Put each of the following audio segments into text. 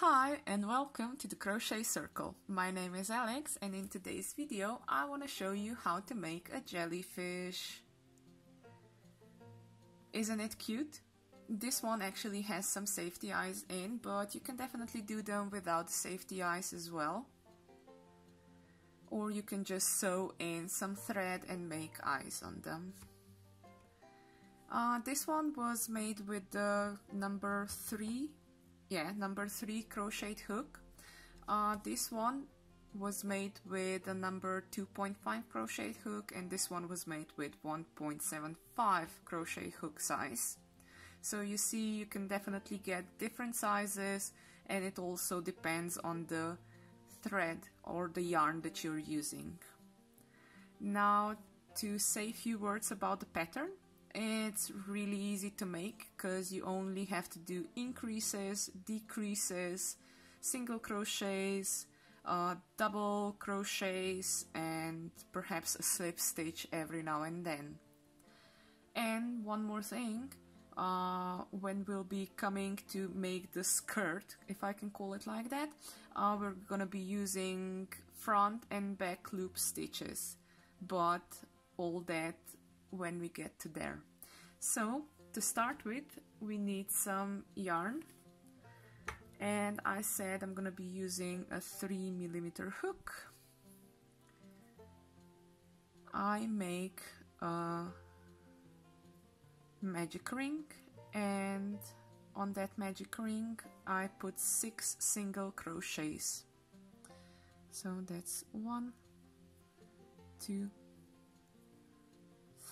Hi and welcome to the Crochet Circle. My name is Alex and in today's video I want to show you how to make a jellyfish. Isn't it cute? This one actually has some safety eyes in, but you can definitely do them without the safety eyes as well. Or you can just sew in some thread and make eyes on them. This one was made with the number 3 crocheted hook. This one was made with a number 2.5 crochet hook, and this one was made with 1.75 crochet hook size. So you see, you can definitely get different sizes, and it also depends on the thread or the yarn that you're using. Now, to say a few words about the pattern. It's really easy to make because you only have to do increases, decreases, single crochets, double crochets, and perhaps a slip stitch every now and then. And one more thing, when we'll be coming to make the skirt, if I can call it like that, we're gonna be using front and back loop stitches, but all that when we get to there. So to start with, we need some yarn, and I said I'm gonna be using a 3mm hook. I make a magic ring, and on that magic ring I put 6 single crochets. So that's 1, 2,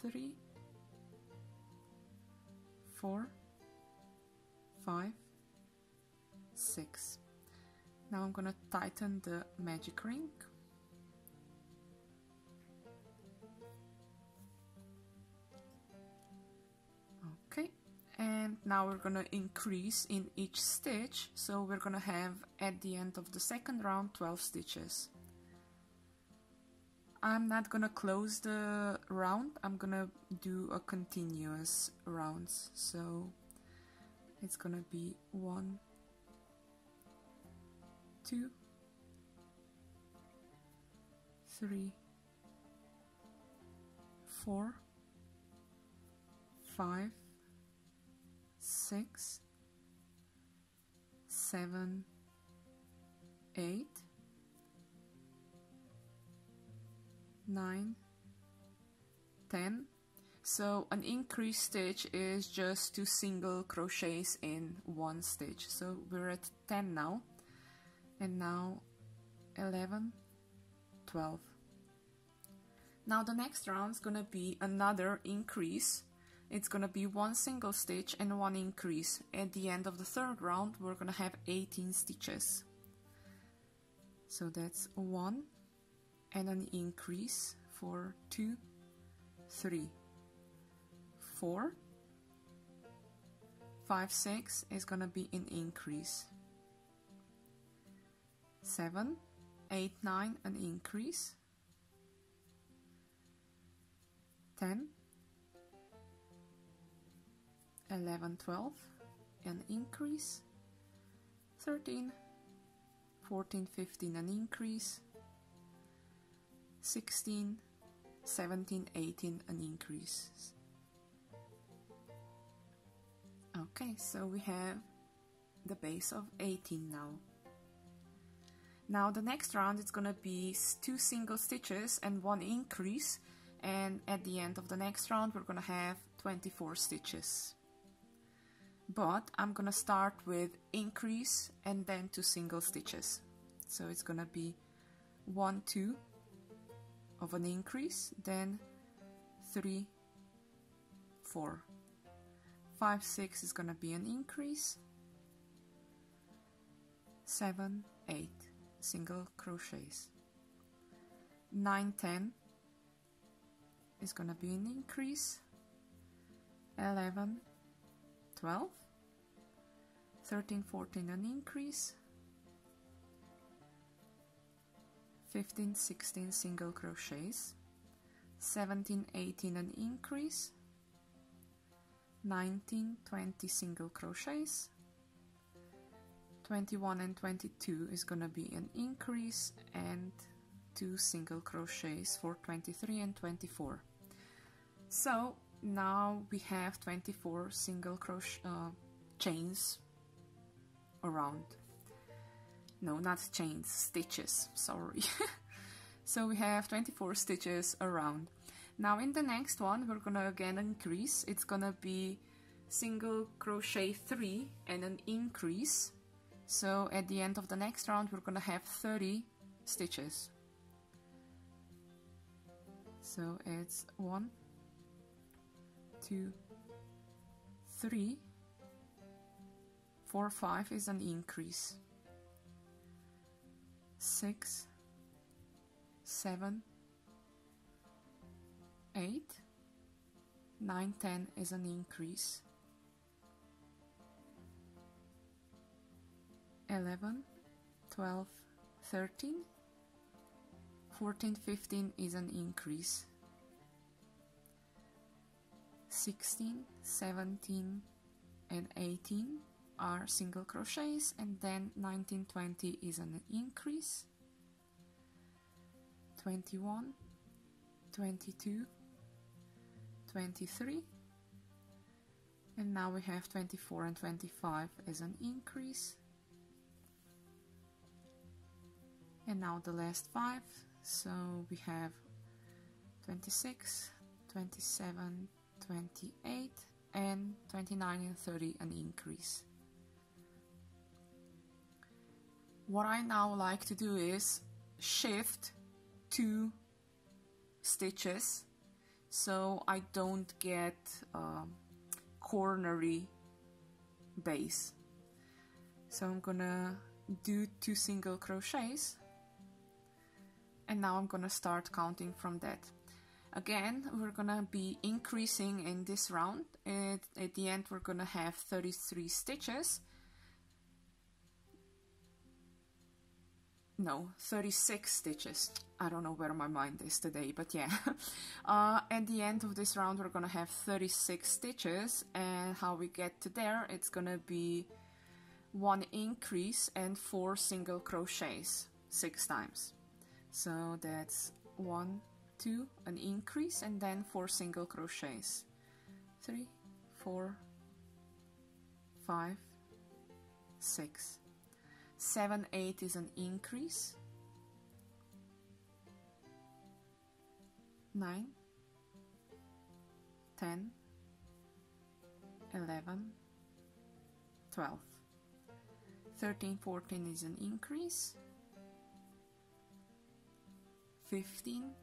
3, 4, 5, 6. Now I'm gonna tighten the magic ring. Okay, and now we're gonna increase in each stitch, so we're gonna have at the end of the second round 12 stitches. I'm not gonna close the round, I'm gonna do a continuous rounds, so it's gonna be 1, 2, 3, 4, 5, 6, 7, 8, 9, 10. So an increase stitch is just 2 single crochets in one stitch. So we're at 10 now, and now 11, 12. Now the next round is gonna be another increase. It's gonna be 1 single stitch and 1 increase. At the end of the third round we're gonna have 18 stitches. So that's 1 and an increase for 2, 3, 4, 5, 6 is gonna be an increase, 7, 8, 9 an increase, 10, 11, 12 an increase, 13, 14, 15 an increase, 16, 17, 18 an increase. Okay, so we have the base of 18 now. Now the next round it's gonna be 2 single stitches and 1 increase, and at the end of the next round we're gonna have 24 stitches. But I'm gonna start with increase and then 2 single stitches. So it's gonna be 1, 2 of an increase, then 3, 4, 5, 6 is gonna be an increase, 7, 8 single crochets, 9, 10 is gonna be an increase, 11, 12, 13, 14 an increase, 15, 16 single crochets, 17, 18 an increase, 19, 20 single crochets, 21 and 22 is gonna be an increase, and 2 single crochets for 23 and 24. So now we have 24 single crochet chains around. No, not chains, stitches, sorry. So we have 24 stitches around. Now in the next one we're gonna again increase. It's gonna be single crochet 3 and an increase. So at the end of the next round we're gonna have 30 stitches. So it's 1, 2, 3, 4, 5 is an increase, 6, 7, 8, 9, 10 is an increase, 11, 12, 13, 14, 15 is an increase, 16, 17 and 18 are single crochets, and then 19, 20 is an increase, 21, 22, 23, and now we have 24 and 25 as an increase, and now the last 5, so we have 26, 27, 28 and 29 and 30 an increase. What I now like to do is shift 2 stitches so I don't get cornery base. So I'm gonna do 2 single crochets, and now I'm gonna start counting from that. Again, we're gonna be increasing in this round. At the end we're gonna have 33 stitches. No, 36 stitches. I don't know where my mind is today, but yeah. At the end of this round we're gonna have 36 stitches, and how we get to there, it's gonna be 1 increase and 4 single crochets 6 times. So that's 1, 2, an increase, and then 4 single crochets. 3, 4, 5, 6, 7, 8 is an increase, 9, 10, 11, 12, 13, 14 is an increase, 15,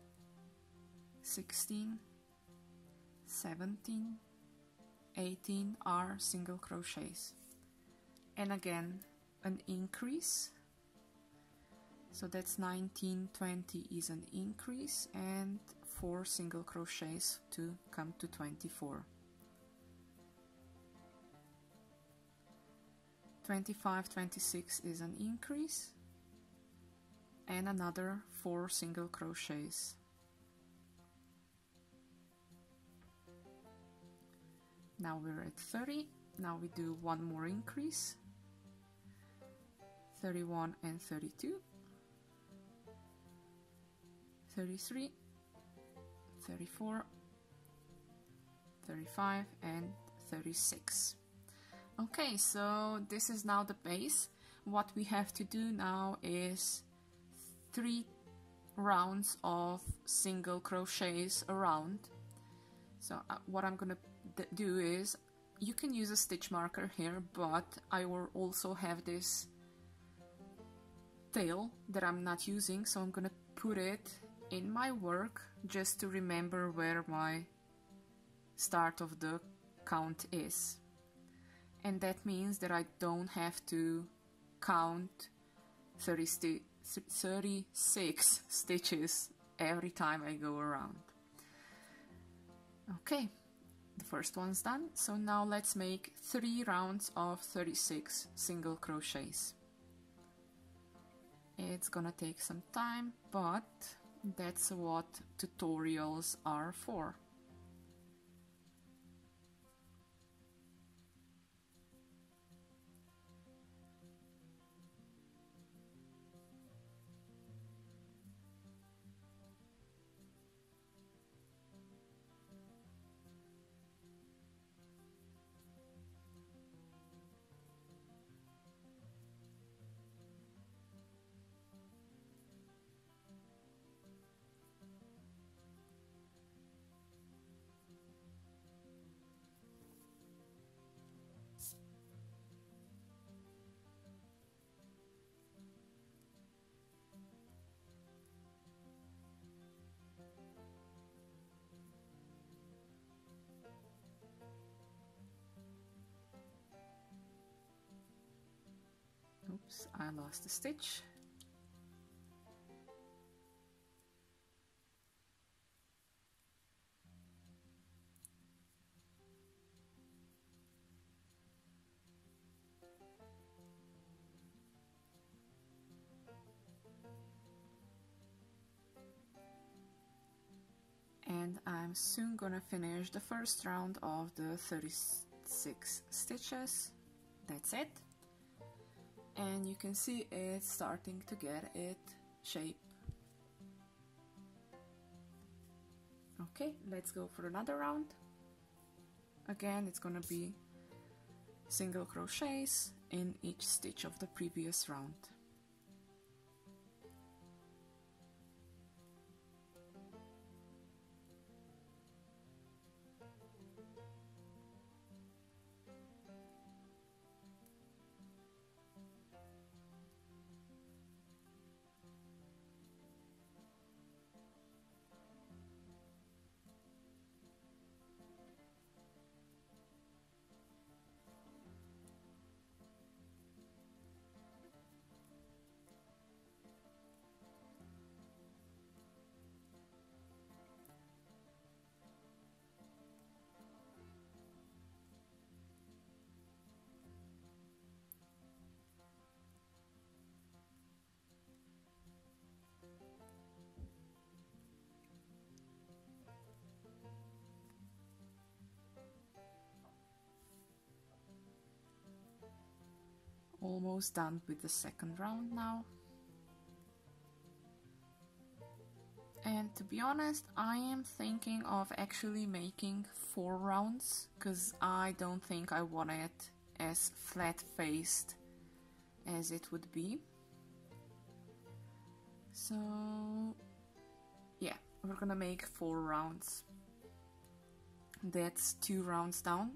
16, 17, 18 are single crochets, and again an increase, so that's 19, 20 is an increase, and 4 single crochets to come to 24. 25, 26 is an increase, and another 4 single crochets. Now we're at 30. Now we do 1 more increase, 31 and 32, 33, 34, 35 and 36. Okay, so this is now the base. What we have to do now is 3 rounds of single crochets around. So what I'm gonna do is, you can use a stitch marker here, but I will also have this tail that I'm not using, so I'm gonna put it in my work just to remember where my start of the count is. And that means that I don't have to count 36 stitches every time I go around. Okay, the first one's done, so now let's make 3 rounds of 36 single crochets. It's gonna take some time, but that's what tutorials are for. I lost a stitch. And I'm soon gonna finish the first round of the 36 stitches. That's it. And you can see it's starting to get its shape. Okay, let's go for another round. Again, it's gonna be single crochets in each stitch of the previous round. Almost done with the second round now. And to be honest, I am thinking of actually making 4 rounds, because I don't think I want it as flat-faced as it would be. So yeah, we're gonna make 4 rounds. That's 2 rounds down,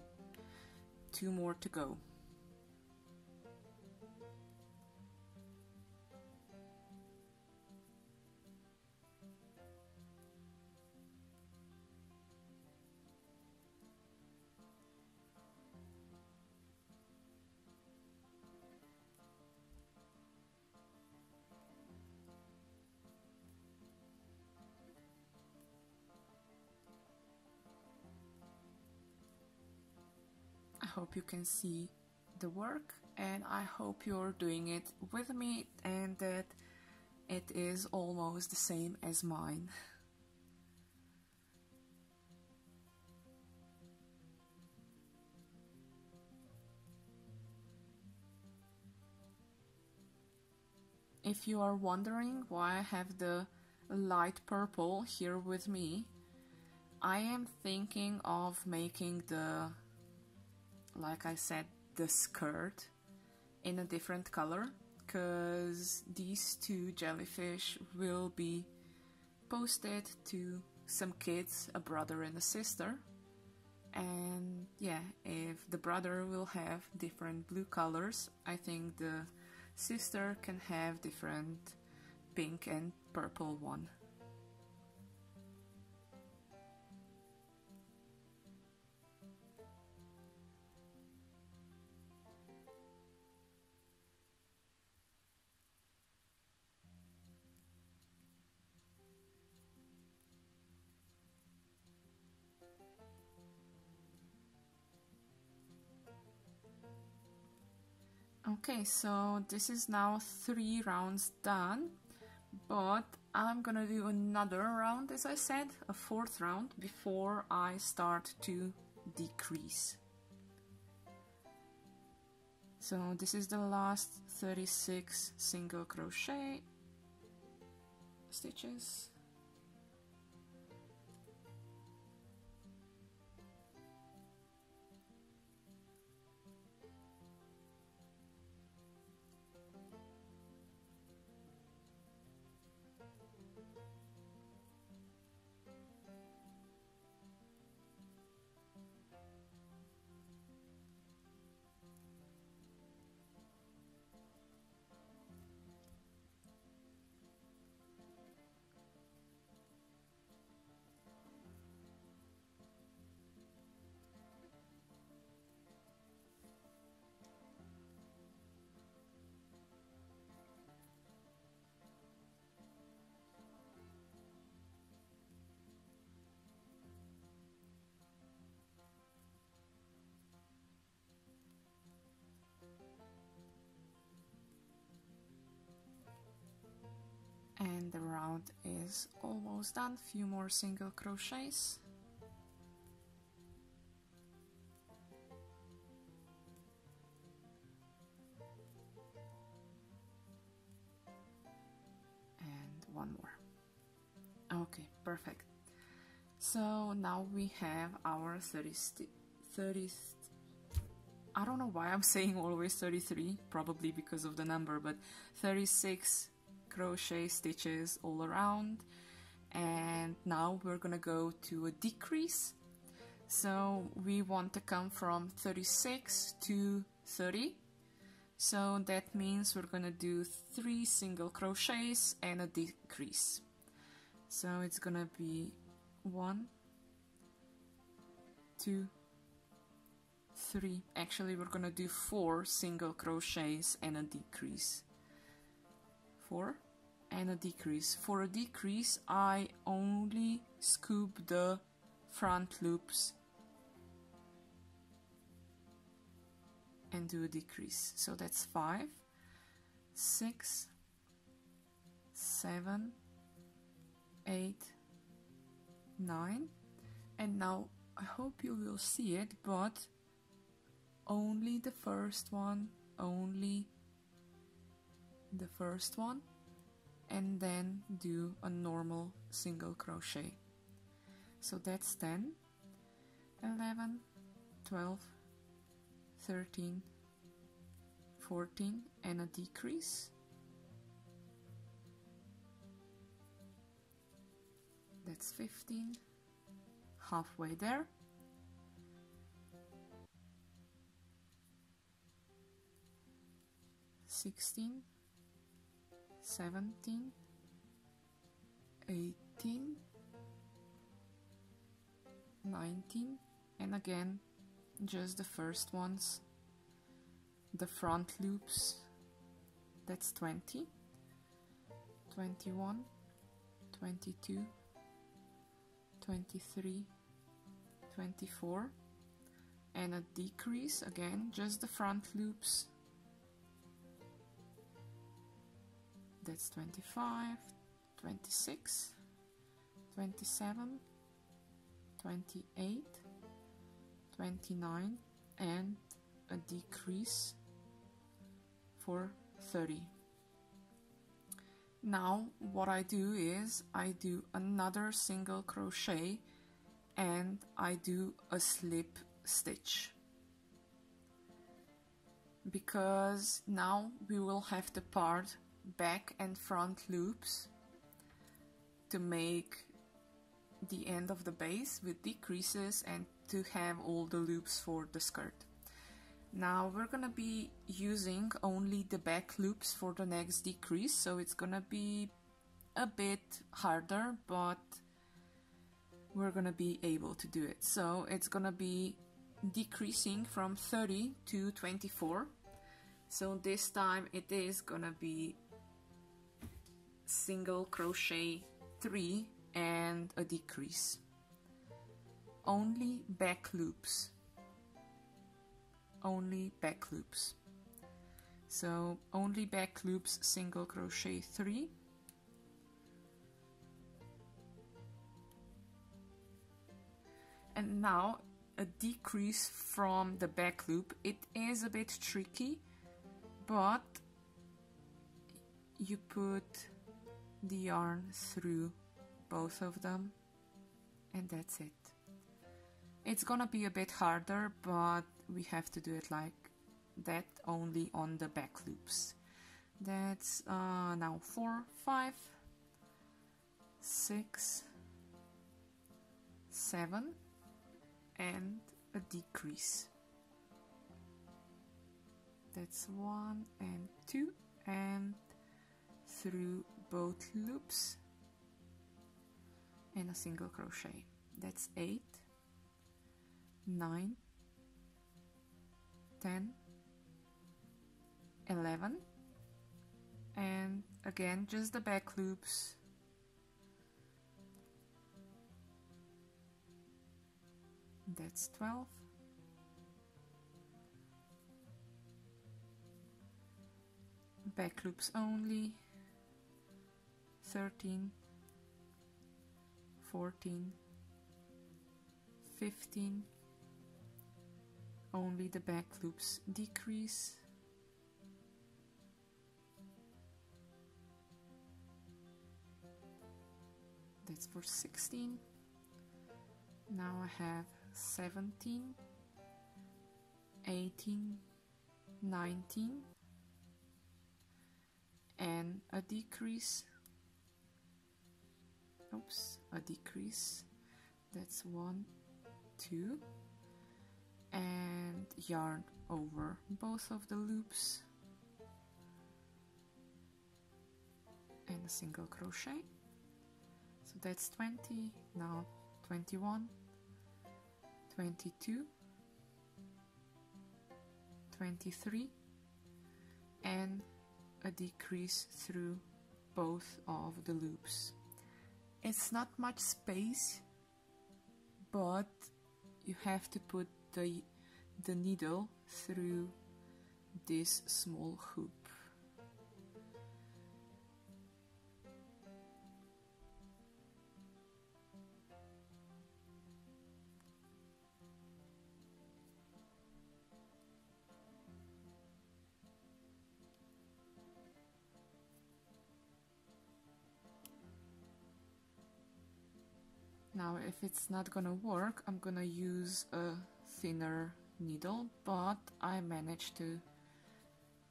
2 more to go. I hope you can see the work, and I hope you're doing it with me and that it is almost the same as mine. If you are wondering why I have the light purple here with me, I am thinking of making the, like I said, the skirt in a different color, because these 2 jellyfish will be posted to some kids, a brother and a sister. And yeah, if the brother will have different blue colors, I think the sister can have different pink and purple one. Okay, so this is now 3 rounds done, but I'm gonna do another round, as I said, a 4th round, before I start to decrease. So this is the last 36 single crochet stitches. round is almost done. Few more single crochets. And one more. Okay, perfect. So now we have our 30, I don't know why I'm saying always 33, probably because of the number, but 36 crochet stitches all around. And now we're gonna go to a decrease. So we want to come from 36 to 30. So that means we're gonna do 3 single crochets and a decrease. So it's gonna be 1, 2, 3. Actually, we're gonna do 4 single crochets and a decrease. 4 and a decrease. For a decrease, I only scoop the front loops and do a decrease. So that's 5, 6, 7, 8, 9. And now I hope you will see it, but only the first one, only the first one, and then do a normal single crochet. So that's 10, 11, 12, 13, 14, and a decrease. That's 15, halfway there. 16, 17, 18, 19, and again just the first ones, the front loops. That's 20, 21, 22, 23, 24, and a decrease, again just the front loops. That's 25, 26, 27, 28, 29, and a decrease for 30. Now what I do is I do another single crochet and I do a slip stitch, because now we will have to part back and front loops to make the end of the base with decreases and to have all the loops for the skirt. Now we're gonna be using only the back loops for the next decrease, so it's gonna be a bit harder, but we're gonna be able to do it. So it's gonna be decreasing from 30 to 24. So this time it is gonna be single crochet 3 and a decrease. Only back loops. Only back loops. So only back loops, single crochet 3. And now a decrease from the back loop. It is a bit tricky, but you put the yarn through both of them and that's it. It's gonna be a bit harder, but we have to do it like that, only on the back loops. That's now 4, 5, 6, 7, and a decrease. That's 1 and 2, and through both loops and a single crochet. That's 8, 9, 10, 11, and again just the back loops. That's 12, back loops only, 13, 14, 15, only the back loops decrease, that's for 16. Now I have 17, 18, 19, and a decrease, oops, a decrease, that's 1, 2, and yarn over both of the loops and a single crochet. So that's 20, now 21, 22, 23, and a decrease through both of the loops. It's not much space, but you have to put the needle through this small hoop. Now, if it's not gonna work, I'm gonna use a thinner needle, but I managed to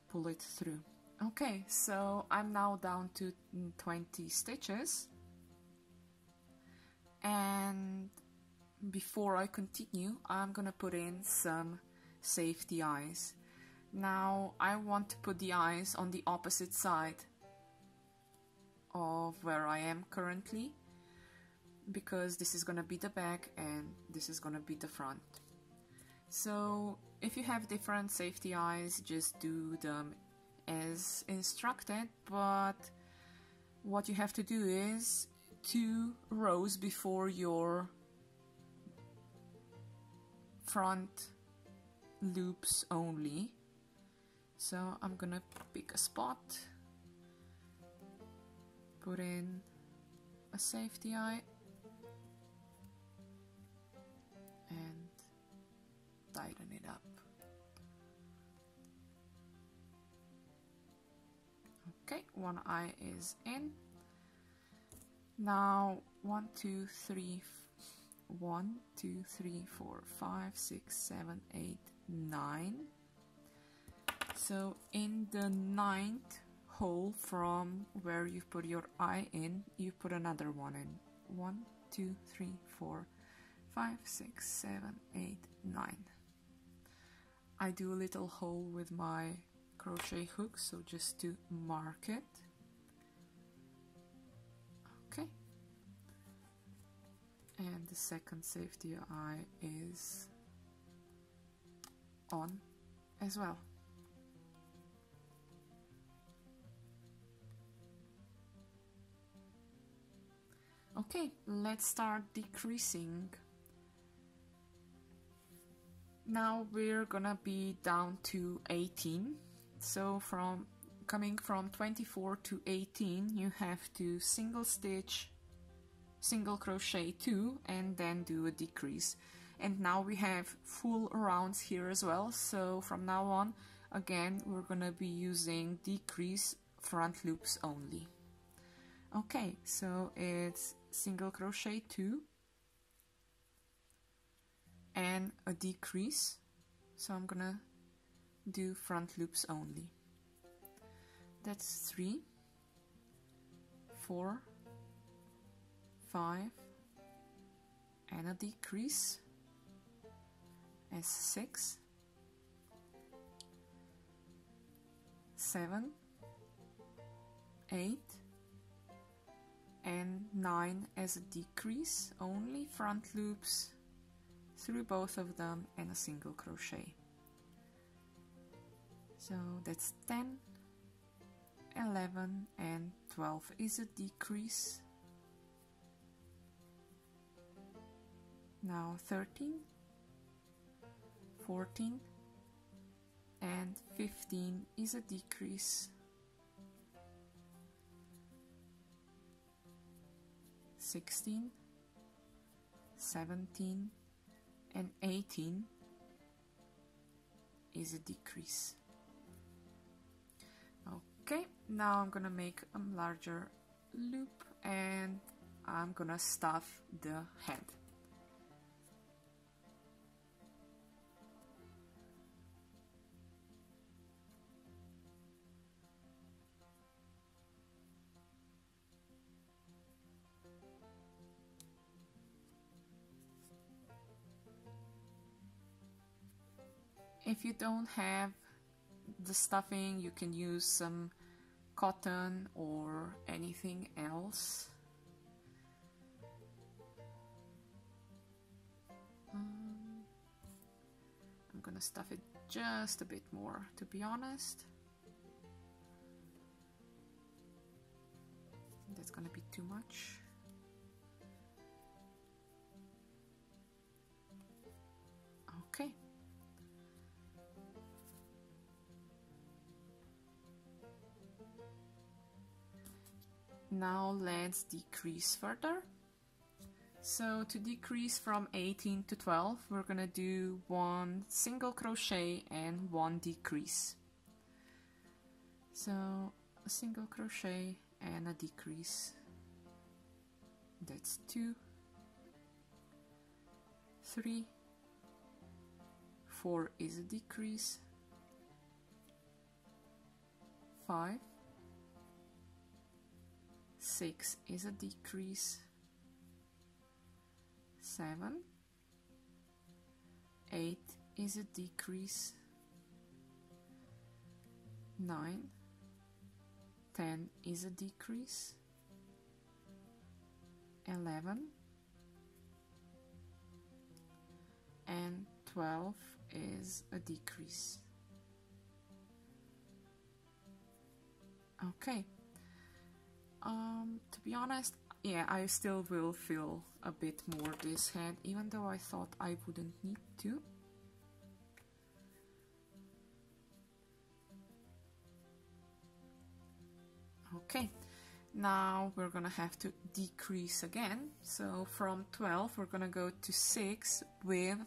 pull it through. Okay, so I'm now down to 20 stitches, and before I continue, I'm gonna put in some safety eyes. Now, I want to put the eyes on the opposite side of where I am currently, because this is gonna be the back and this is gonna be the front. So if you have different safety eyes, just do them as instructed, but what you have to do is 2 rows before your front loops only. So I'm gonna pick a spot, put in a safety eye, and tighten it up. Okay, one eye is in. Now 1, 2, 3, 1, 2, 3, 4, 5, 6, 7, 8, 9. So in the 9th hole from where you put your eye in, you put another one in. 1, 2, 3, 4, 5, 6, 7, 8, 9. I do a little hole with my crochet hook, so just to mark it. Okay. And the second safety eye is on as well. Okay, let's start decreasing. Now we're gonna be down to 18. So coming from 24 to 18, you have to single stitch, single crochet 2, and then do a decrease. And now we have full rounds here as well. So from now on, again, we're gonna be using decrease front loops only. Okay, so it's single crochet 2 and a decrease, so I'm gonna do front loops only. That's 3, 4, 5, and a decrease as 6, 7, 8, and 9 as a decrease, only front loops through both of them and a single crochet. So that's 10, 11, and 12 is a decrease. Now 13, 14, and 15 is a decrease. 16, 17 and 18 is a decrease. Okay, now I'm gonna make a larger loop and I'm gonna stuff the head. If you don't have the stuffing, you can use some cotton or anything else. I'm gonna stuff it just a bit more, to be honest. That's gonna be too much. Okay. Now let's decrease further. So to decrease from 18 to 12, we're gonna do 1 single crochet and 1 decrease. So a single crochet and a decrease. That's 2, 3, 4 is a decrease, 5, 6 is a decrease, 7, 8 is a decrease, 9, 10 is a decrease, 11 and 12 is a decrease. Okay. To be honest, yeah, I still will fill a bit more this head, even though I thought I wouldn't need to. Okay, now we're gonna have to decrease again. So from 12, we're gonna go to 6 with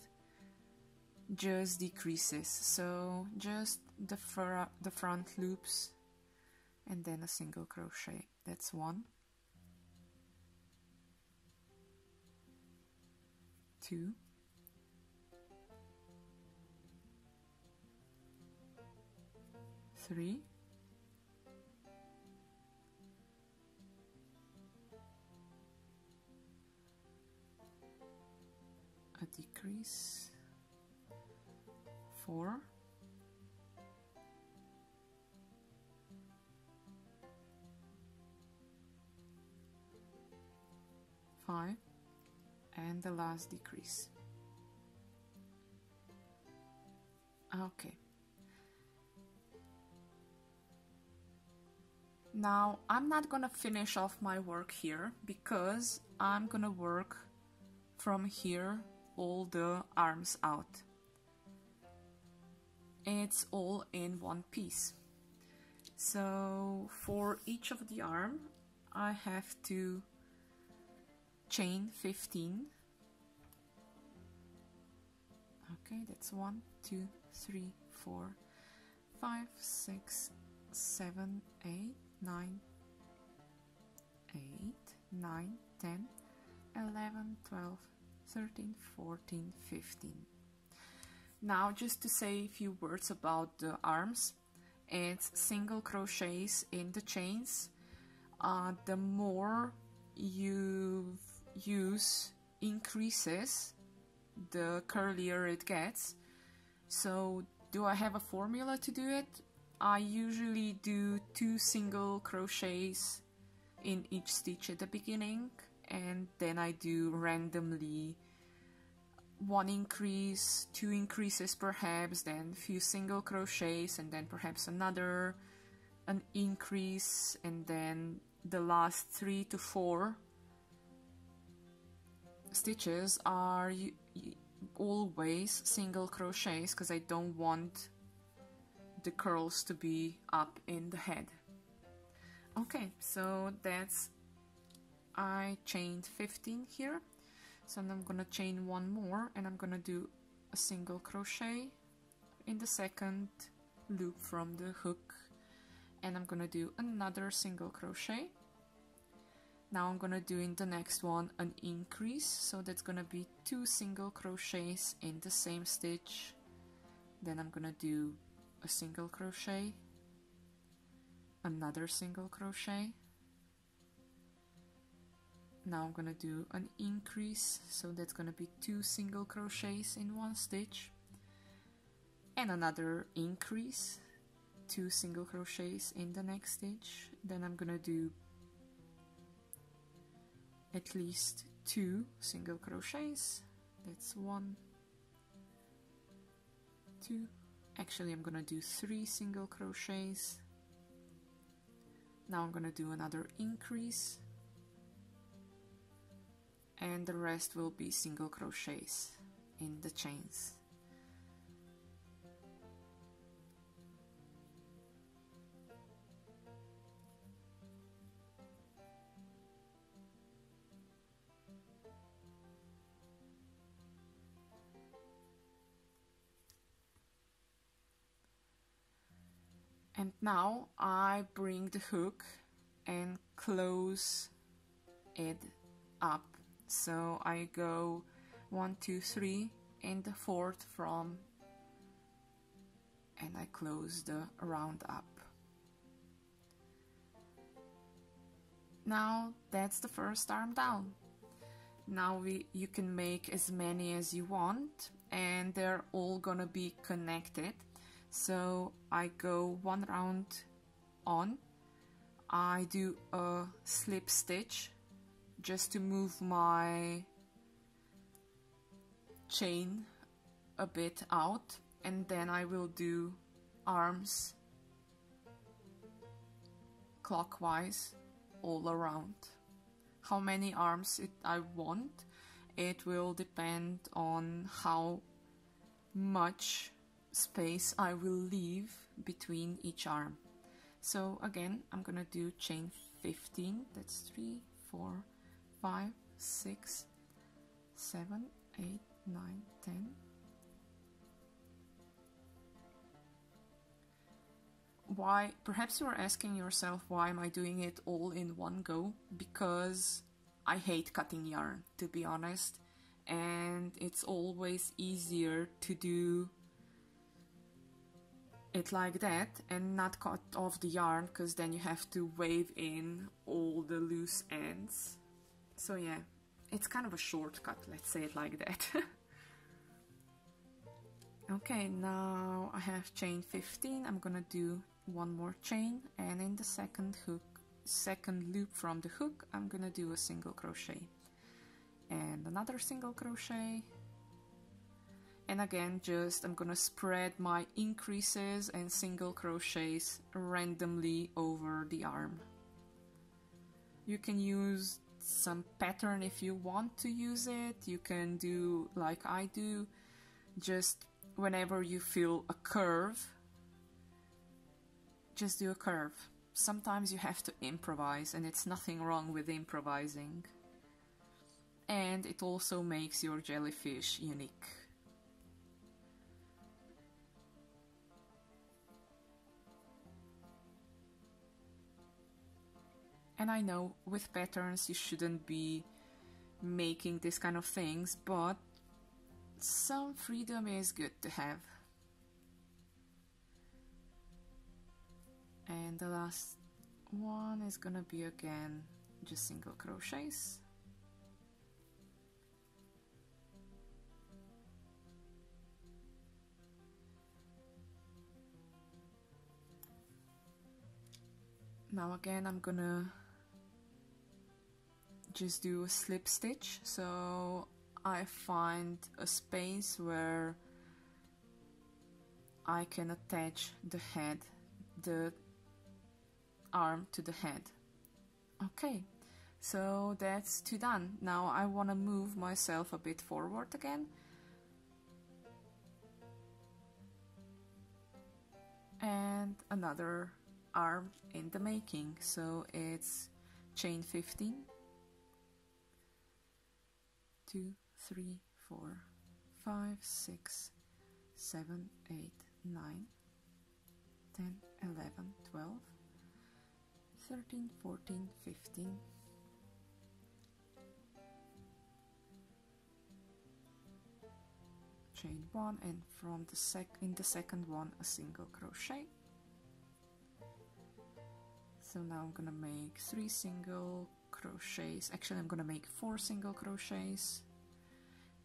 just decreases. So just the front loops and then a single crochet. That's 1, 2, 3, 4, decrease, 4, 5, and the last decrease. Okay. Now I'm not gonna finish off my work here because I'm gonna work from here all the arms out. It's all in one piece. So for each of the arm I have to chain 15. Okay, that's 1, 2, 3, 4, 5, 6, 7, 8, 9, 8, 9, 10, 11, 12, 13, 14, 15. Now just to say a few words about the arms, it's single crochets in the chains. The more you use increases, the curlier it gets. So do I have a formula to do it? I usually do 2 single crochets in each stitch at the beginning, and then I do randomly 1 increase, 2 increases perhaps, then a few single crochets, and then perhaps an increase, and then the last 3 to 4 stitches are always single crochets because I don't want the curls to be up in the head. Okay, so that's, I chained 15 here. So I'm gonna chain one more and I'm gonna do a single crochet in the second loop from the hook, and I'm gonna do another single crochet. Now I'm gonna do in the next one an increase, so that's gonna be 2 single crochets in the same stitch. Then I'm gonna do a single crochet, another single crochet. Now I'm gonna do an increase, so that's gonna be 2 single crochets in one stitch, and another increase, 2 single crochets in the next stitch. Then I'm gonna do at least 2 single crochets. That's 1, 2, actually I'm gonna do 3 single crochets. Now I'm gonna do another increase, and the rest will be single crochets in the chains. And now I bring the hook and close it up. So I go 1, 2, 3 in the fourth from, and I close the round up. Now that's the first arm down. Now you can make as many as you want, and they're all gonna be connected. So I go 1 round on, I do a slip stitch just to move my chain a bit out, and then I will do arms clockwise all around. How many arms I want, it will depend on how much space I will leave between each arm. So again, I'm gonna do chain 15, that's 3, 4, 5, 6, 7, 8, 9, 10. Why? Perhaps you're asking yourself, why am I doing it all in one go? Because I hate cutting yarn, to be honest, and it's always easier to do it like that and not cut off the yarn, because then you have to wave in all the loose ends. So yeah, it's kind of a shortcut, let's say it like that. Okay, now I have chain 15. I'm gonna do one more chain, and in the second loop from the hook, I'm gonna do a single crochet and another single crochet. And again, I'm gonna spread my increases and single crochets randomly over the arm. You can use some pattern if you want to use it. You can do like I do, just whenever you feel a curve, just do a curve. Sometimes you have to improvise, and it's nothing wrong with improvising. And it also makes your jellyfish unique. And I know with patterns you shouldn't be making this kind of things, but some freedom is good to have. And the last one is gonna be again just single crochets. Now again I'm gonna just do a slip stitch, so I find a space where I can attach the arm to the head. Okay, so that's 2 done. Now I want to move myself a bit forward again. And another arm in the making, so it's chain 15, 2, 3, 4, 5, 6, 7, 8, 9, 10, 11, 12, 13, 14, 15. Chain 1, and from in the second one a single crochet. So now I'm gonna make 3 single crochets. Actually, I'm gonna make 4 single crochets,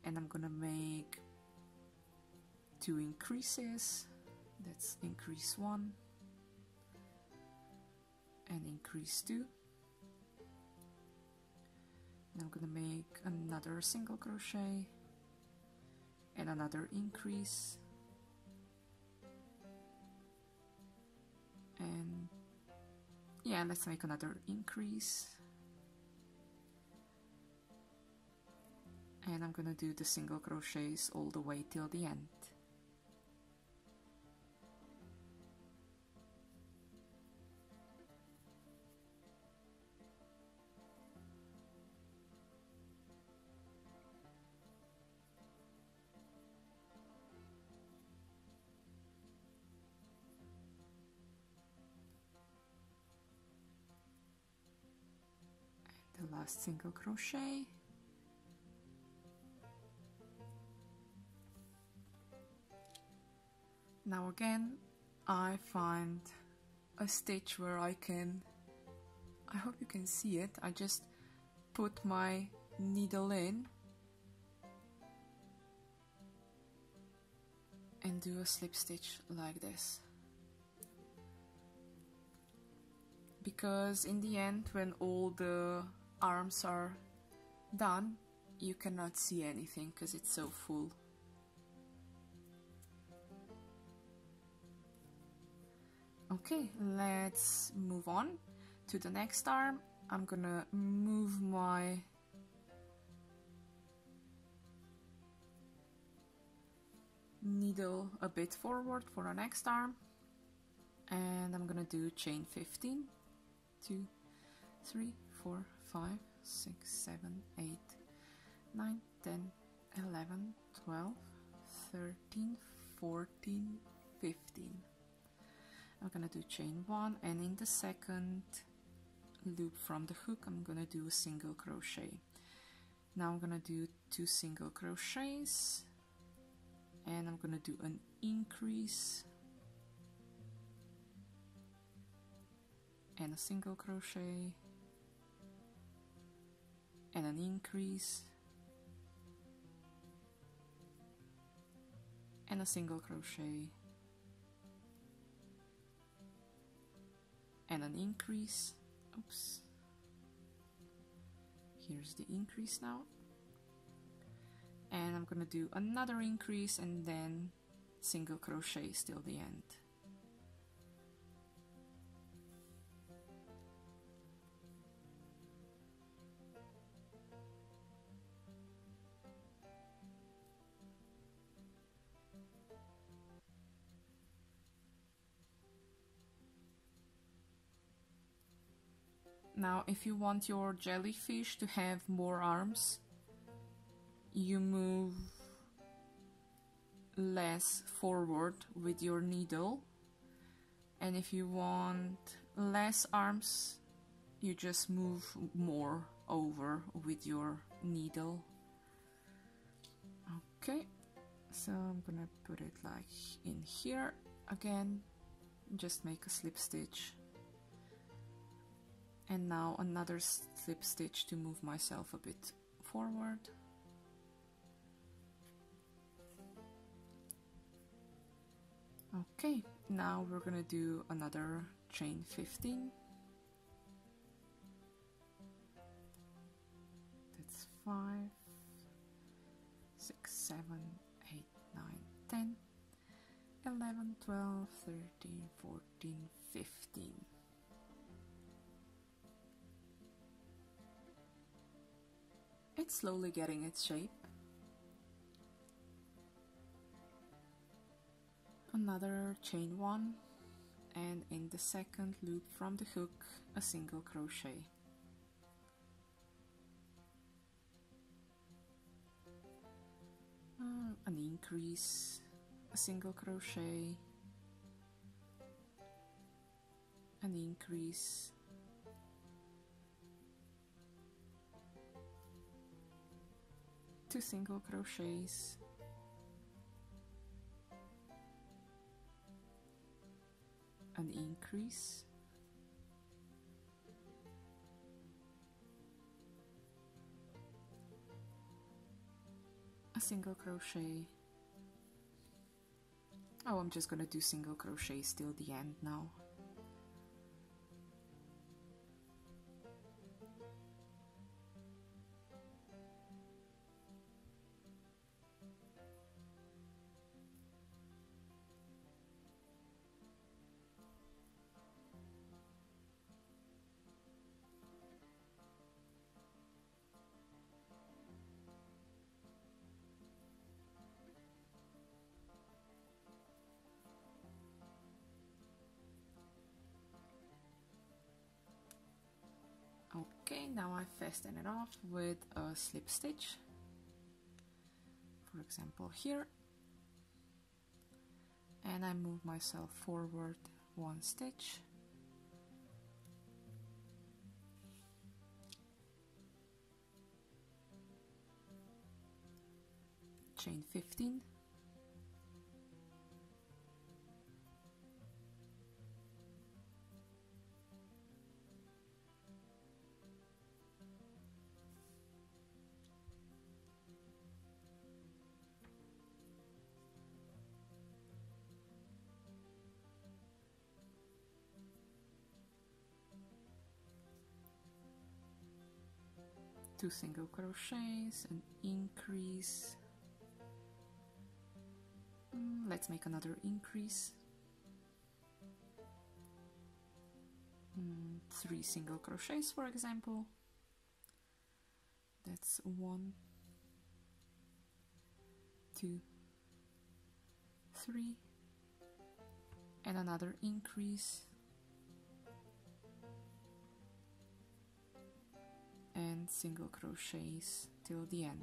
and I'm gonna make 2 increases. That's increase 1 and increase 2. And I'm gonna make another single crochet and another increase, and yeah, let's make another increase, and I'm gonna do the single crochets all the way till the end. The last single crochet, now again I find a stitch where I hope you can see it, I just put my needle in and do a slip stitch like this. Because in the end, when all the arms are done, you cannot see anything because it's so full. Okay, let's move on to the next arm. I'm gonna move my needle a bit forward for the next arm, and I'm gonna do chain 15, 2, 3, 4, 5, 6, 7, 8, 9, 10, 11, 12, 13, 14, 15. I'm gonna do chain 1, and in the second loop from the hook I'm gonna do a single crochet. Now I'm gonna do 2 single crochets, and I'm gonna do an increase and a single crochet and an increase and a single crochet and an increase. Oops, here's the increase now, and I'm gonna do another increase and then single crochets till the end. Now, if you want your jellyfish to have more arms, you move less forward with your needle, and if you want less arms, you just move more over with your needle. Okay, so I'm gonna put it like in here again, just make a slip stitch, and now another slip stitch to move myself a bit forward. Okay, now we're gonna do another chain 15. That's 5, 6, 7, 8, 9, 10, 11, 12, 13, 14, 15. It's slowly getting its shape. Another chain 1, and in the second loop from the hook a single crochet. an increase, a single crochet, an increase, two single crochets, an increase, a single crochet. Oh, I'm just gonna do single crochets till the end now. Okay, now I fasten it off with a slip stitch, for example here, and I move myself forward one stitch, chain 15, two single crochets, an increase, let's make another increase, three single crochets for example, that's 1, 2, 3, and another increase, and single crochets till the end.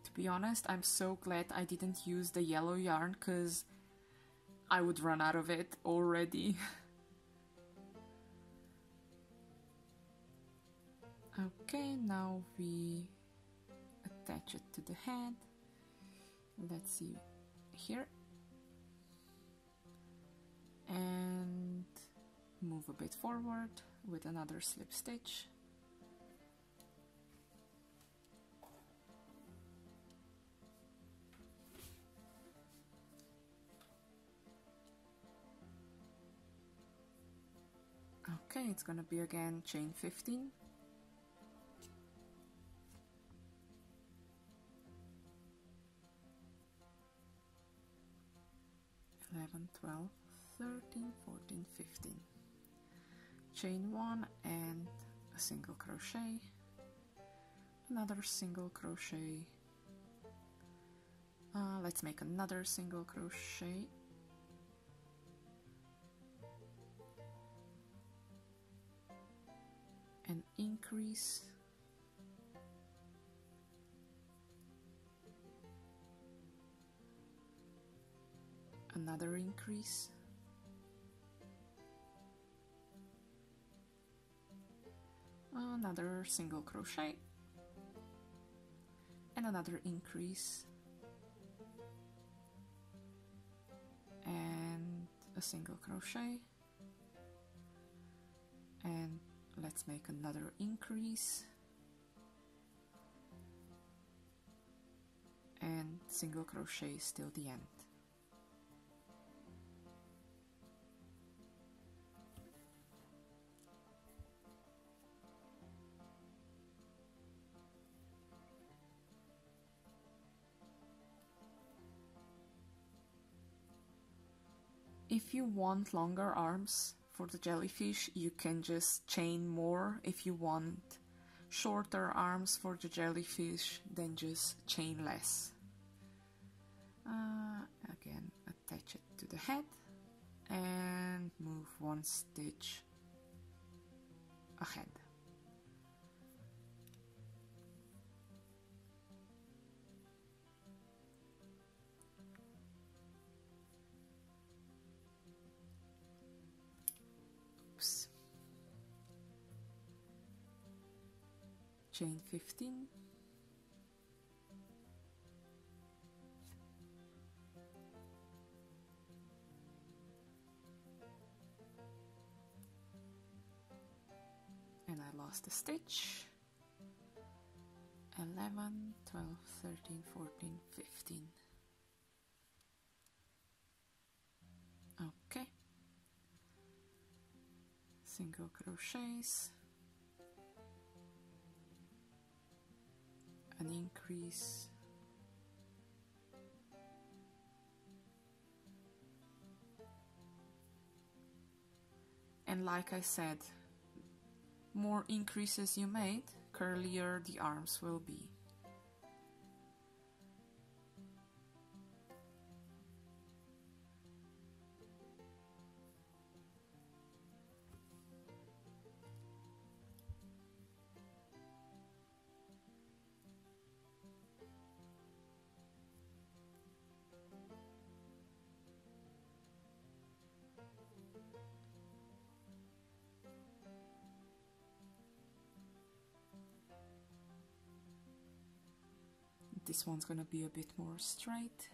To be honest, I'm so glad I didn't use the yellow yarn because I would run out of it already. Okay, now we attach it to the head. Let's see here. And move a bit forward with another slip stitch. Okay, it's gonna be again chain 15. 11, 12, 13, 14, 15. Chain 1 and a single crochet, another single crochet, let's make another single crochet, an increase, another increase, another single crochet, and another increase, and a single crochet, and let's make another increase, and single crochets till the end. If you want longer arms for the jellyfish, you can just chain more if you want shorter arms for the jellyfish than just chainless. Again, attach it to the head and move one stitch ahead. Oops. Chain 15. And I lost a stitch. 11, 12, 13, 14, 15. Okay. Single crochets. An increase. And like I said, more increases you made, curlier the arms will be. This one's gonna be a bit more straight.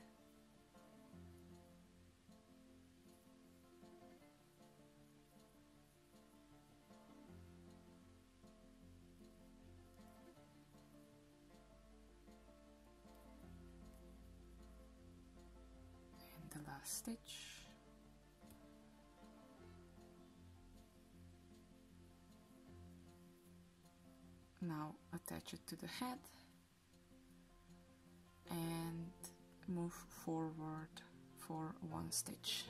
And the last stitch. Now attach it to the head and move forward for one stitch.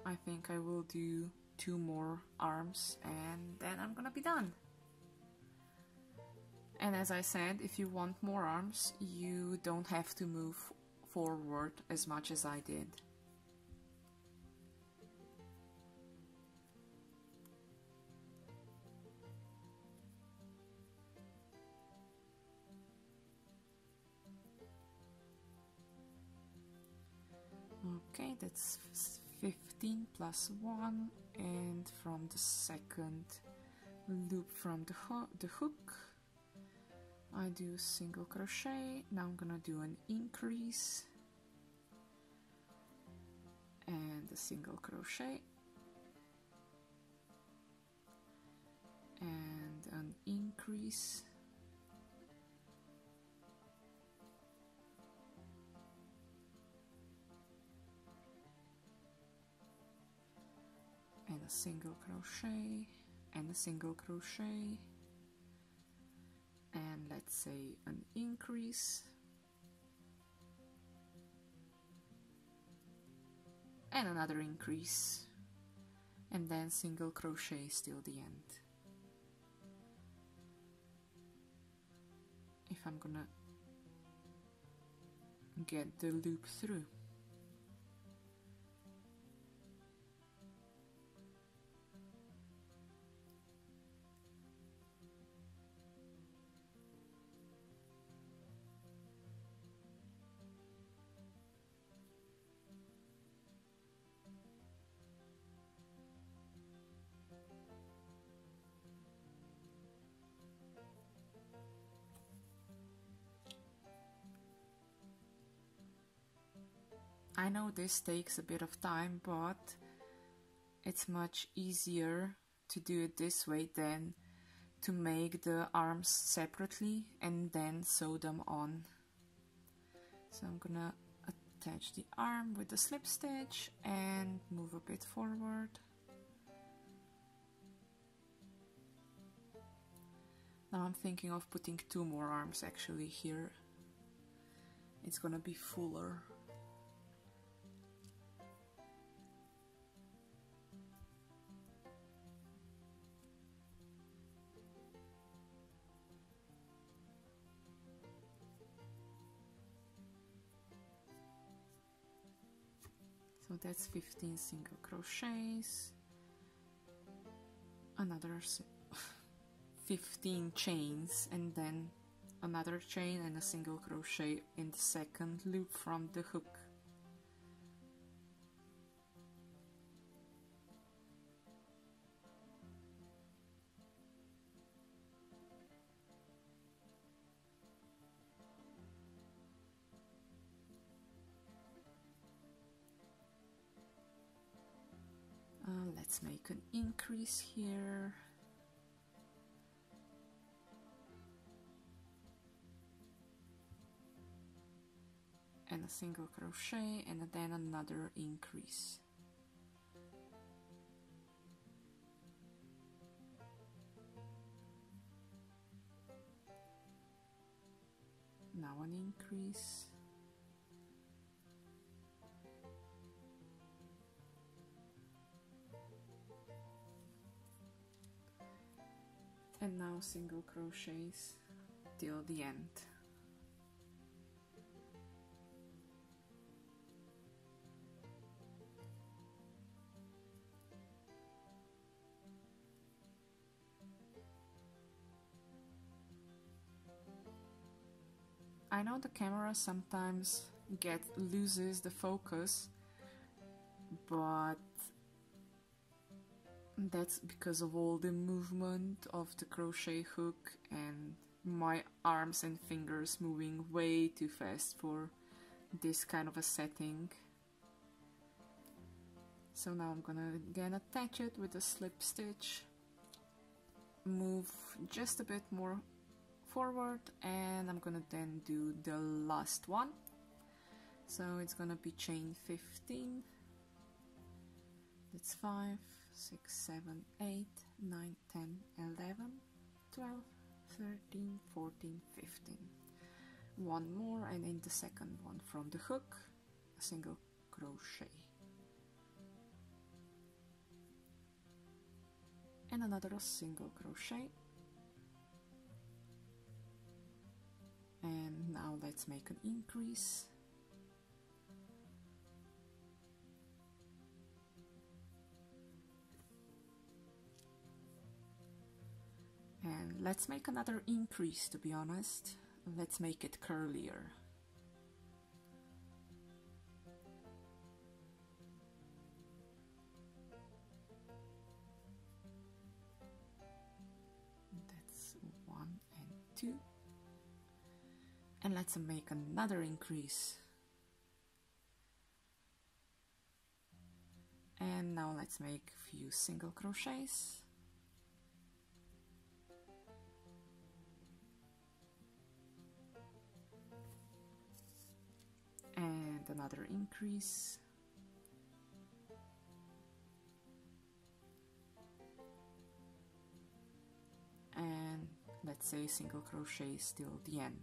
I think I will do 2 more arms and then I'm gonna be done. And as I said, if you want more arms, you don't have to move forward as much as I did. Okay, that's 15 plus 1, and from the second loop from the hook I do single crochet. Now I'm gonna do an increase and a single crochet and an increase and a single crochet and a single crochet, and let's say an increase and another increase, and then single crochet till the end. If I'm gonna get the loop through. I know this takes a bit of time, but it's much easier to do it this way than to make the arms separately and then sew them on. So I'm gonna attach the arm with the slip stitch and move a bit forward. Now I'm thinking of putting 2 more arms actually here. It's gonna be fuller. So that's 15 single crochets, another 15 chains, and then another chain and a single crochet in the second loop from the hook. Let's make an increase here. And a single crochet and then another increase. Now an increase. And now single crochets till the end. I know the camera sometimes loses the focus, but that's because of all the movement of the crochet hook and my arms and fingers moving way too fast for this kind of a setting. So now I'm gonna again attach it with a slip stitch, move just a bit more forward, and I'm gonna then do the last one. So it's gonna be chain 15. That's 5, 6, 7, 8, 9, 10, 11, 12, 13, 14, 15. One more, and in the second one from the hook, a single crochet. And another single crochet. And now let's make an increase. And let's make another increase, to be honest. Let's make it curlier. That's 1 and 2. And let's make another increase. And now let's make a few single crochets. And another increase. And let's say single crochet till the end.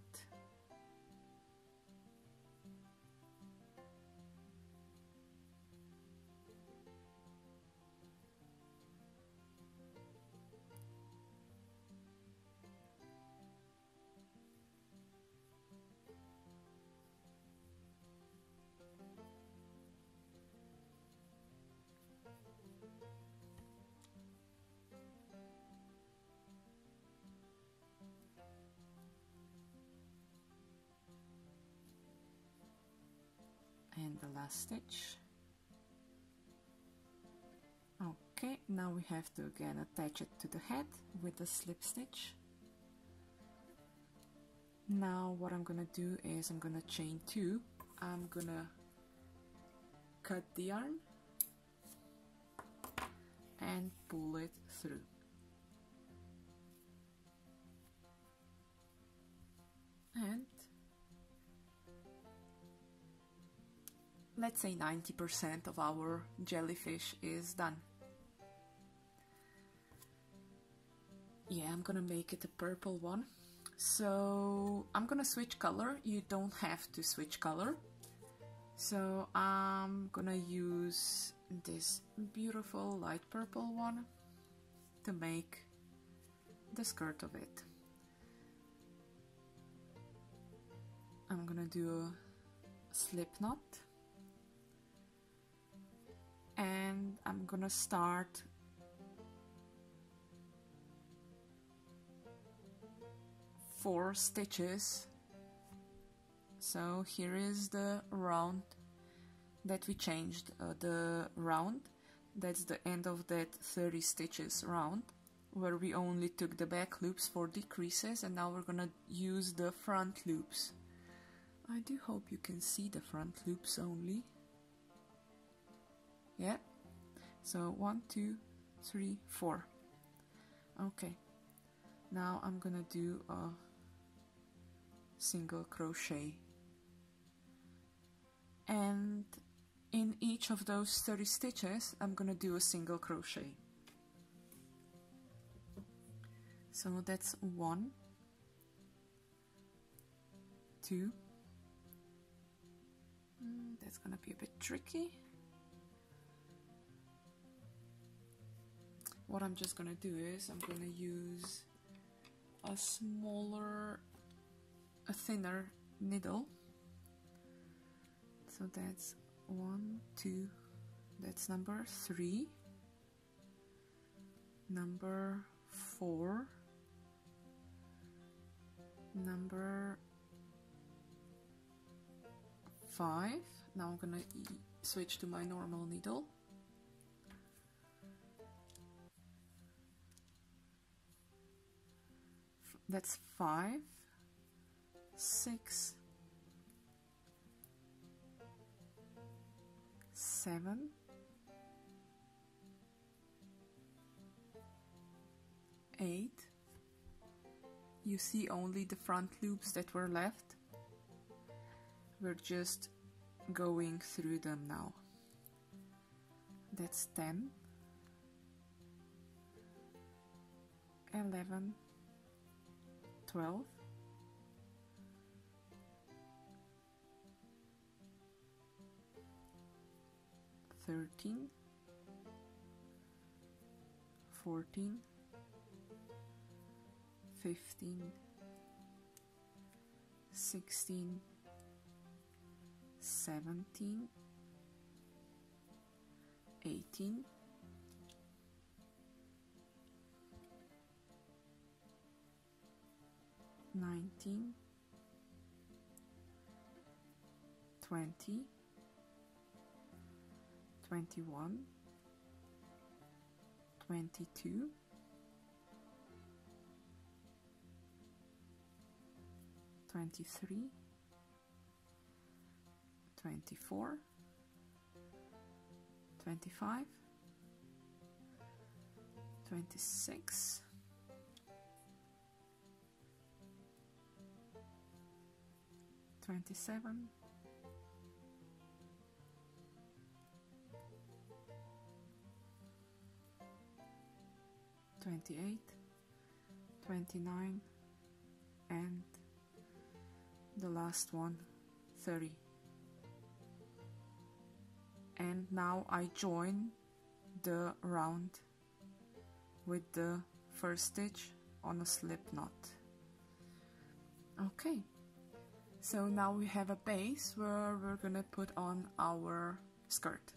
And the last stitch. Okay, now we have to again attach it to the head with a slip stitch. Now what I'm gonna do is I'm gonna chain 2. I'm gonna cut the yarn and pull it through. And let's say 90% of our jellyfish is done. Yeah, I'm gonna make it a purple one. So I'm gonna switch color. You don't have to switch color. So I'm gonna use this beautiful light purple one to make the skirt of it. I'm gonna do a slip knot. and I'm gonna start four stitches. So here is the round that we changed, the round, that's the end of that 30 stitches round, where we only took the back loops for decreases, and now we're gonna use the front loops. I do hope you can see the front loops only. Yeah, so 1, 2, 3, 4. Okay, now I'm gonna do a single crochet, and in each of those 30 stitches I'm gonna do a single crochet. So that's 1, 2, that's gonna be a bit tricky. What I'm just gonna do is I'm gonna use a thinner needle. So that's 1, 2, that's number 3, number 4, number 5. Now I'm gonna switch to my normal needle. That's 5, 6, 7, 8. You see only the front loops that were left. We're just going through them now. That's 10, 11, 12, 13, 14, 15, 16, 17, 18, 19, 20, 21, 22, 23, 24, 25, 26, 27, 28, 29, and the last one, 30. And now I join the round with the first stitch on a slip knot. Okay, so now we have a base where we're gonna put on our skirt.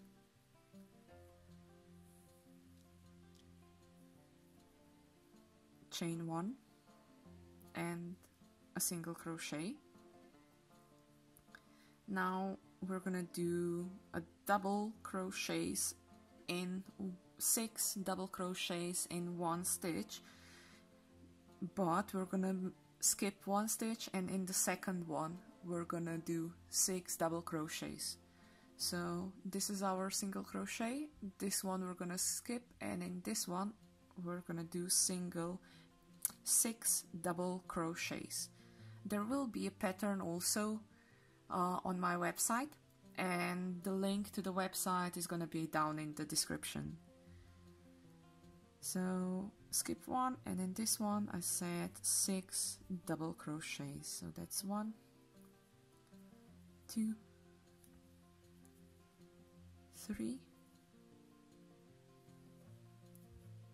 Chain 1 and a single crochet. Now we're gonna do a double crochets in 6 double crochets in one stitch, but we're gonna skip one stitch, and in the second one we're gonna do 6 double crochets. So this is our single crochet, this one we're gonna skip, and in this one we're gonna do 6 double crochets. There will be a pattern also on my website, and the link to the website is gonna be down in the description. So skip one, and in this one I said 6 double crochets. So that's 1, 2, 3,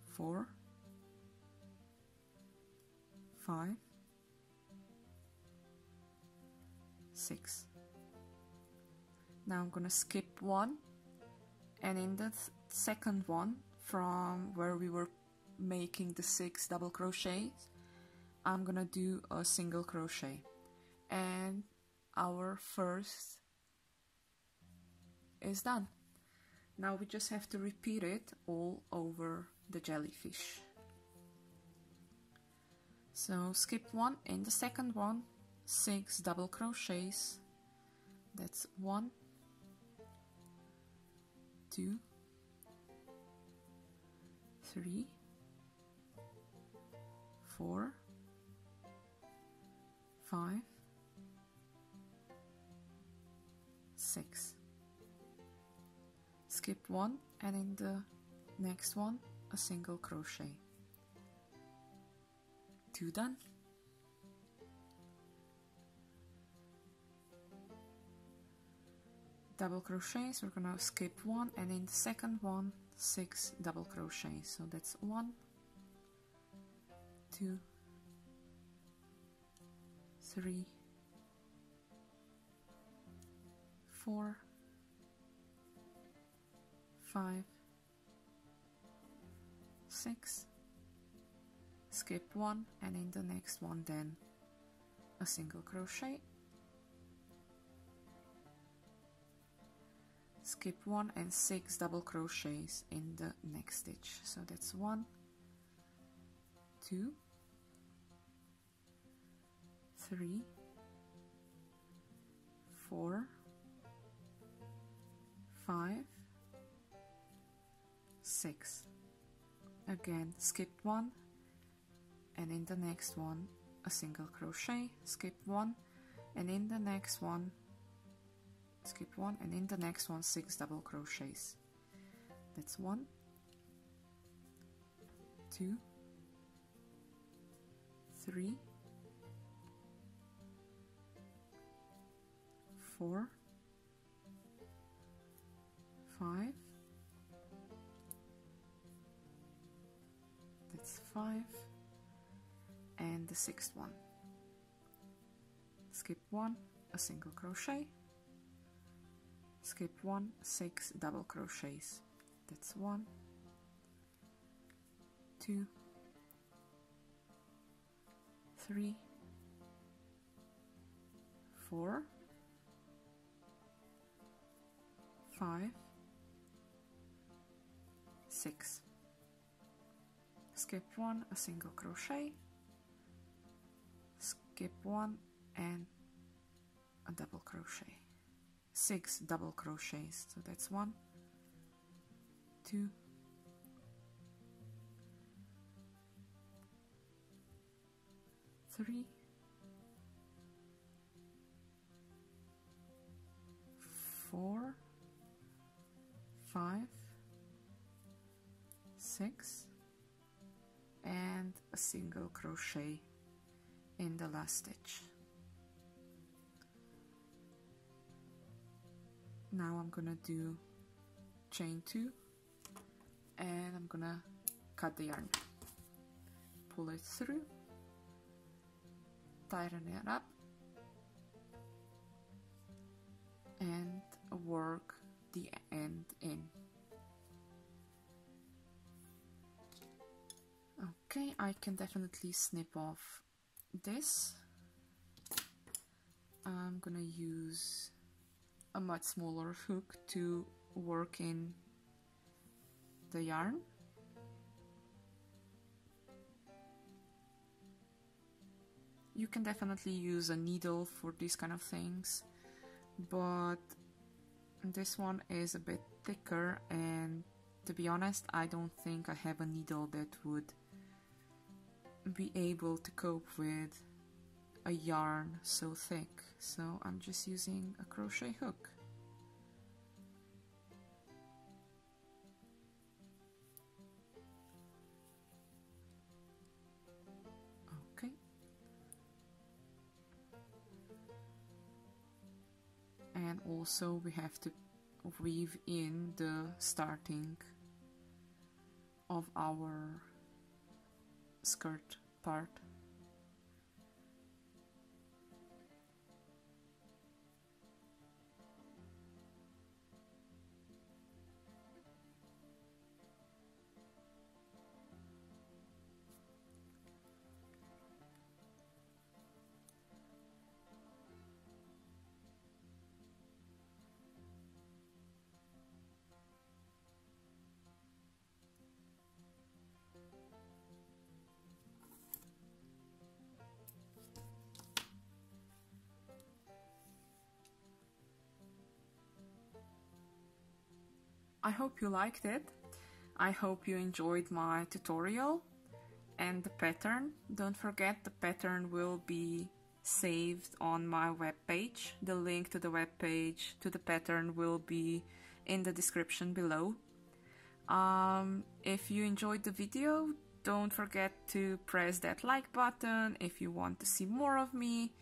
4, 5, 6. Now I'm gonna skip one, and in the second one, from where we were making the 6 double crochets, I'm gonna do a single crochet, and our first is done. Now we just have to repeat it all over the jellyfish. So skip 1 in the second one, 6 double crochets, that's 1, 2, 3, 4, 5, 6. Skip 1 and in the next one a single crochet. 2 done. Double crochets, we're gonna skip 1 and in the second one 6 double crochets. So that's 1, 2, 3, 4, 5, 6, skip 1 and in the next one then a single crochet, skip 1 and 6 double crochets in the next stitch. So that's 1, 2, 3, 4, 5, 6. Again, skip 1 and in the next one a single crochet, skip 1 and in the next one skip 1 and in the next one 6 double crochets. That's 1, 2, 3, 4, 5, that's 5, and the 6th one. Skip 1, a single crochet, skip 1, 6 double crochets. That's 1, 2, 3, 4, 5, 6. Skip 1, a single crochet, skip 1 and a double crochet. 6 double crochets, so that's 1, 2, 3, 4, 5, 6, and a single crochet in the last stitch. Now I'm gonna do chain 2 and I'm gonna cut the yarn, pull it through, tighten it up and work the end in. Okay, I can definitely snip off this. I'm gonna use a much smaller hook to work in the yarn. You can definitely use a needle for these kind of things, but this one is a bit thicker, and to be honest, I don't think I have a needle that would be able to cope with a yarn so thick, so I'm just using a crochet hook. Okay. And also we have to weave in the starting of our skirt part. I hope you liked it. I hope you enjoyed my tutorial and the pattern. Don't forget, the pattern will be saved on my webpage. The link to the webpage to the pattern will be in the description below. If you enjoyed the video, don't forget to press that like button if you want to see more of me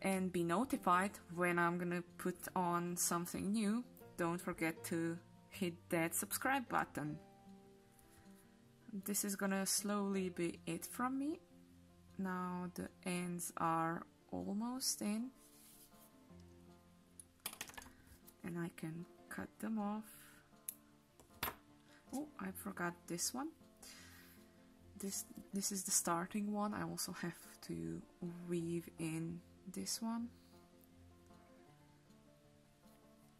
and be notified when I'm gonna put on something new. Don't forget to hit that subscribe button. This is gonna slowly be it from me. Now the ends are almost in and I can cut them off. Oh, I forgot this one. This is the starting one. I also have to weave in this one.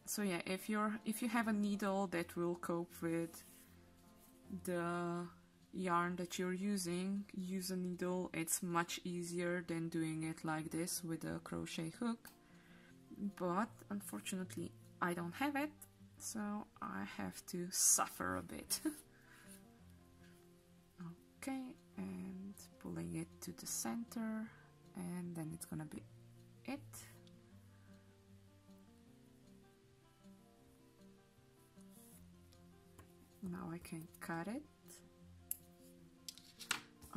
So yeah, if you have a needle that will cope with the yarn that you're using, use a needle. It's much easier than doing it like this with a crochet hook. But unfortunately, I don't have it, so I have to suffer a bit. Okay, and pulling it to the center, and then it's gonna be it. Now I can cut it.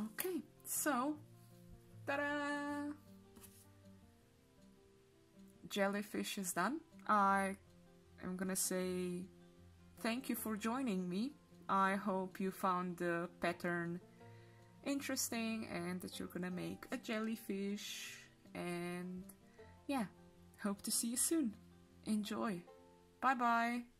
Okay, so ta-da! Jellyfish is done. I am gonna say thank you for joining me. I hope you found the pattern interesting and that you're gonna make a jellyfish, and yeah, hope to see you soon. Enjoy. Bye bye.